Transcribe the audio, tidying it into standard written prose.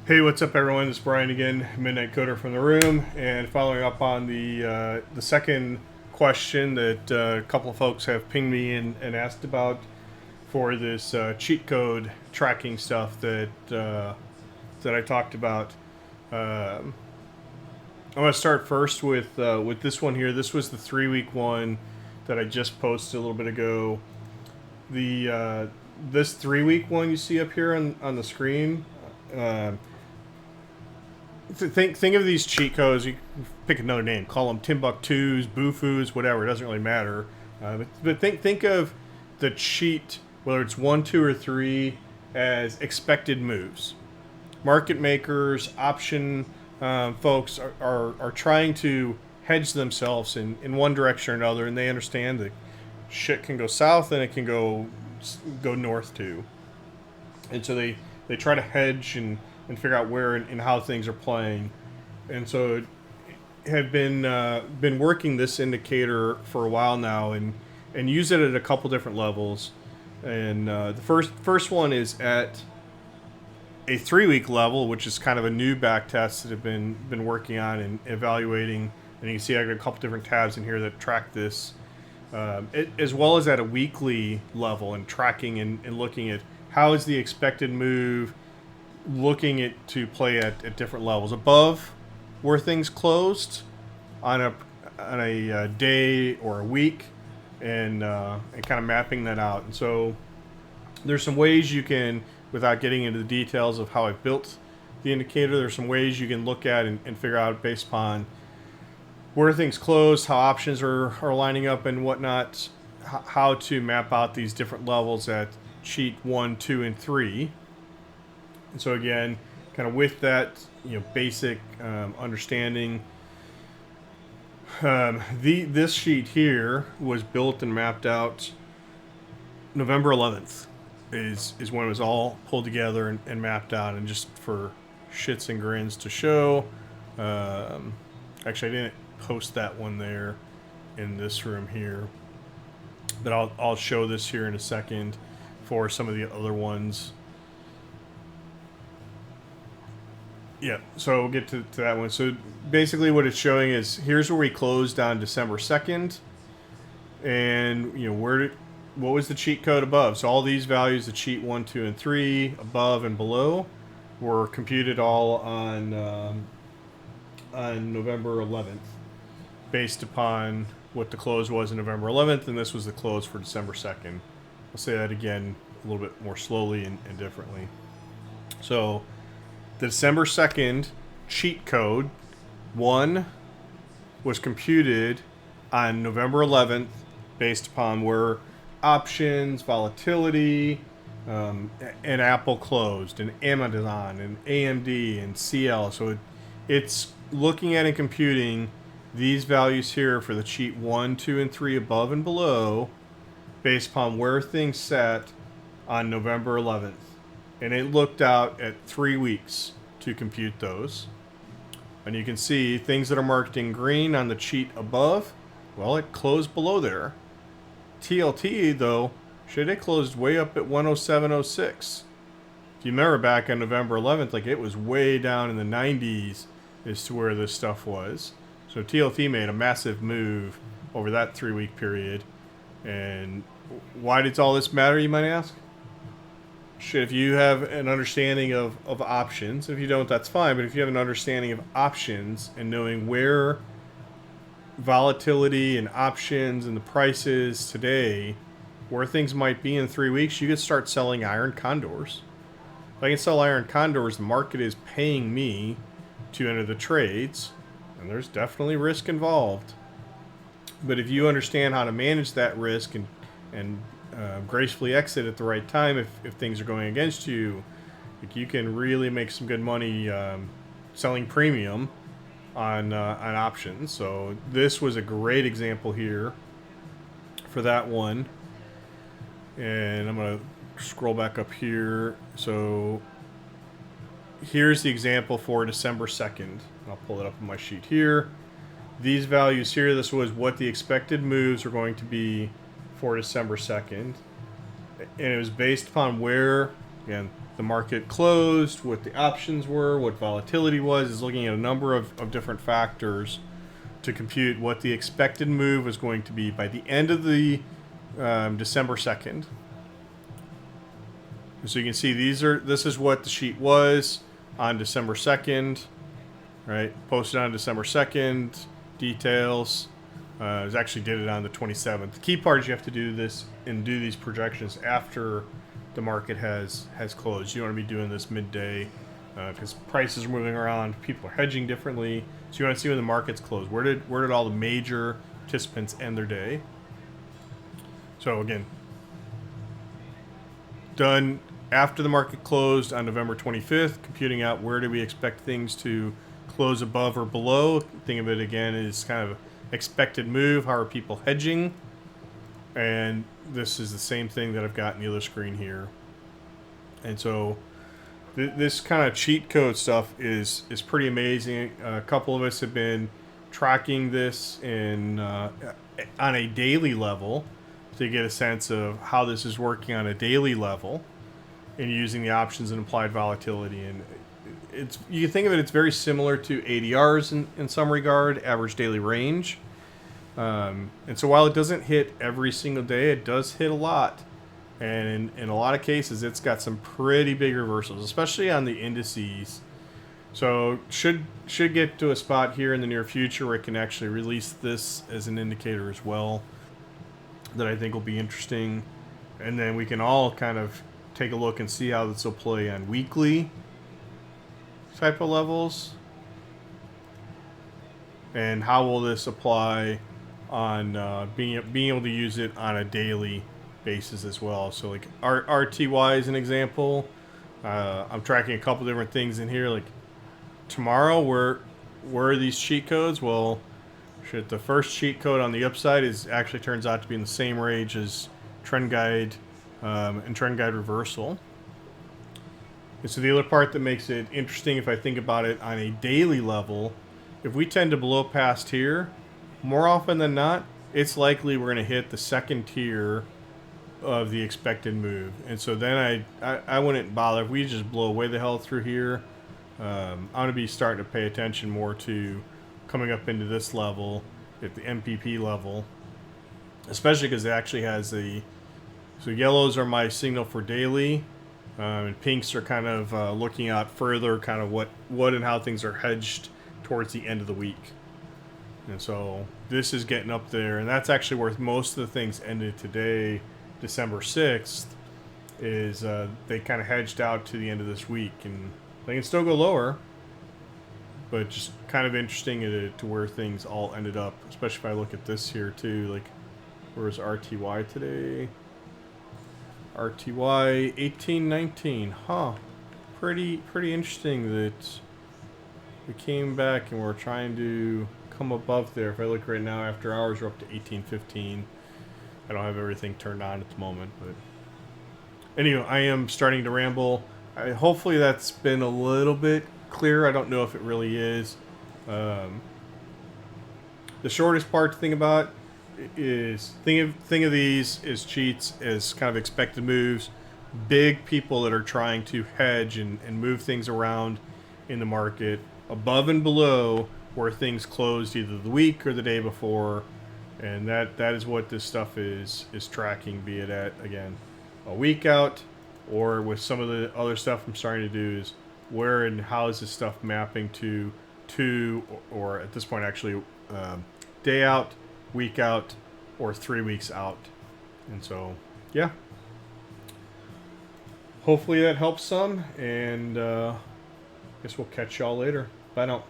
Hey, what's up, everyone? This is Brian again, Midnight Coder from the room, and following up on the second question that a couple of folks have pinged me and asked about for this cheat code tracking stuff that I talked about. I'm going to start first with this one here. This was the 3 week one that I just posted a little bit ago. The this 3 week one you see up here on the screen. Uh, think of these cheat codes. You pick another name, call them Timbuktus, Bufus, whatever. It doesn't really matter. But think of the cheat, whether it's 1, 2, or 3, as expected moves. Market makers, option folks are trying to hedge themselves in one direction or another, and they understand that shit can go south and it can go north too. And so they try to hedge and figure out where and how things are playing. And so have been working this indicator for a while now and use it at a couple different levels. And the first one is at a 3 week level, which is kind of a new back test that I've been working on and evaluating. And you can see I got a couple different tabs in here that track this, as well as at a weekly level and tracking and looking at how is the expected move, looking at to play at different levels above where things closed on a day or a week, and kind of mapping that out. And so there's some ways you can, without getting into the details of how I built the indicator, there's some ways you can look at and figure out based upon where things closed, how options are lining up and whatnot, how to map out these different levels at cheat 1, 2, and 3. And so again, kind of with that, basic understanding, this sheet here was built and mapped out November 11th is when it was all pulled together and mapped out, and just for shits and grins to show. Actually, I didn't post that one there in this room here, but I'll show this here in a second for some of the other ones. Yeah, so we'll get to that one. So basically what it's showing is here's where we closed on December 2nd. And, what was the cheat code above? So all these values, the cheat 1, 2, and 3, above and below, were computed all on November 11th, based upon what the close was in November 11th, and this was the close for December 2nd. I'll say that again a little bit more slowly and differently. So the December 2nd cheat code 1 was computed on November 11th based upon where options, volatility, and Apple closed, and Amazon, and AMD, and CL. So it's looking at and computing these values here for the cheat 1, 2, and 3 above and below based upon where things sat on November 11th. And it looked out at 3 weeks to compute those. And you can see things that are marked in green on the cheat above, well, it closed below there. TLT, though, it closed way up at 107.06. If you remember back on November 11th, it was way down in the 90s as to where this stuff was. So TLT made a massive move over that 3 week period. And why does all this matter, you might ask? If you have an understanding of options, if you don't, that's fine. But if you have an understanding of options and knowing where volatility and options and the prices today, where things might be in 3 weeks, you could start selling iron condors. If I can sell iron condors, the market is paying me to enter the trades, and there's definitely risk involved. But if you understand how to manage that risk and gracefully exit at the right time if things are going against you, you can really make some good money selling premium on options. So this was a great example here for that one. And I'm going to scroll back up here. So here's the example for December 2nd. I'll pull it up on my sheet here. These values here, this was what the expected moves are going to be for December 2nd. And it was based upon where again, the market closed, what the options were, what volatility was, is looking at a number of different factors to compute what the expected move is going to be by the end of the December 2nd. So you can see this is what the sheet was on December 2nd, right? Posted on December 2nd, details. Actually did it on the 27th. The key part is you have to do this and do these projections after the market has closed. You don't want to be doing this midday because prices are moving around, people are hedging differently. So you want to see when the market's closed. Where did all the major participants end their day? So again, done after the market closed on November 25th, computing out where do we expect things to close above or below. Think of it again as kind of expected move. How are people hedging? And this is the same thing that I've got in the other screen here. And so this kind of cheat code stuff is pretty amazing. A couple of us have been tracking this on a daily level to get a sense of how this is working on a daily level and using the options and implied volatility. And you can think of it, it's very similar to ADRs in some regard, average daily range. And so while it doesn't hit every single day, it does hit a lot. And in a lot of cases, it's got some pretty big reversals, especially on the indices. So should get to a spot here in the near future where it can actually release this as an indicator as well, that I think will be interesting. And then we can all kind of take a look and see how this will play on weekly type of levels. And how will this apply on being able to use it on a daily basis as well. So like RTY is an example. I'm tracking a couple different things in here. Like tomorrow, where are these cheat codes? Well, shit, the first cheat code on the upside actually turns out to be in the same range as trend guide and trend guide reversal. And so the other part that makes it interesting, if I think about it on a daily level, if we tend to blow past here, more often than not, it's likely we're going to hit the second tier of the expected move. And so then I wouldn't bother if we just blow way the hell through here. I'm going to be starting to pay attention more to coming up into this level at the MPP level, especially because it actually has so yellows are my signal for daily, and pinks are kind of looking out further, kind of what and how things are hedged towards the end of the week. And so this is getting up there, and that's actually where most of the things ended today, December 6th, is they kind of hedged out to the end of this week. And they can still go lower, but just kind of interesting to where things all ended up, especially if I look at this here too. Like, where's RTY today? RTY 1819. Huh. Pretty interesting that we came back and we're trying to come above there. If I look right now, after hours, we're up to 1815. I don't have everything turned on at the moment, but anyway, I am starting to ramble. Hopefully that's been a little bit clear. I don't know if it really is. The shortest part to think about is think of these as cheats, as kind of expected moves. Big people that are trying to hedge and move things around in the market above and below where things closed either the week or the day before. And that is what this stuff is tracking, be it at, again, a week out, or with some of the other stuff I'm starting to do is where and how is this stuff mapping to or at this point actually day out, week out, or 3 weeks out. And so, yeah. Hopefully that helps some, and I guess we'll catch y'all later. Bye now.